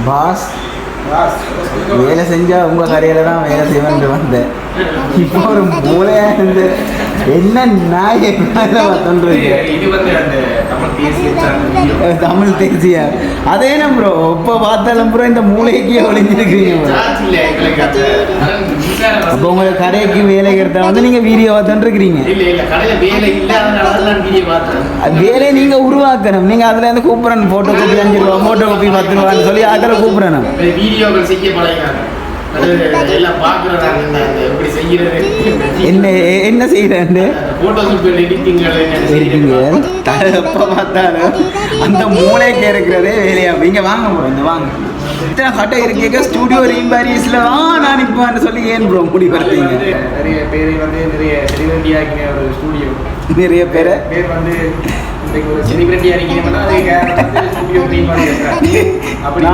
Pass வேலை செஞ்சா உங்க கடையில தான் வேலை செய்வேன் வந்தேன். இப்போ ஒரு மூளையா இருந்து என்ன நாய் தமிழ் தேசியா அதே ப்ரோ இப்போ பார்த்தாலும் ப்ரோ இந்த மூளைக்கே ஒளிஞ்சிருக்கீங்க. அப்போ உங்க கடைக்கு வேலை எடுத்தா வந்து நீங்க வீடியோ பார்த்துட்டு இருக்கிறீங்க. வேலையை நீங்க உருவாக்கணும். நீங்க அதுல இருந்து கூப்பிடணும். போட்டோ காப்பி 5 ரூபா, போட்டோ காப்பி 10 ரூபான்னு சொல்லி அதில் கூப்பிடணும். என்ன செய்யறேன் எப்ப பார்த்தாலும் அந்த மூளைக்கு இருக்கிறதே வேலையா. இங்க வாங்க ப்ரோ, இந்த வாங்க. இத்தனை கட்டை இருக்கேக்க ஸ்டுடியோ ரீம்பாரிஸ்ல நான் நிற்பான்னு சொல்லி ஏன் ப்ரோ முடி படுத்தீங்க? நிறைய பேர் வந்து நிறைய செலிபிரிட்டியாக்கின ஒரு ஸ்டுடியோ. நிறைய பேர் வந்து ஒரு செலிபிரிட்டியா இருக்கீங்கன்னா ஸ்டுடியோ ரீம்பாரி அப்படி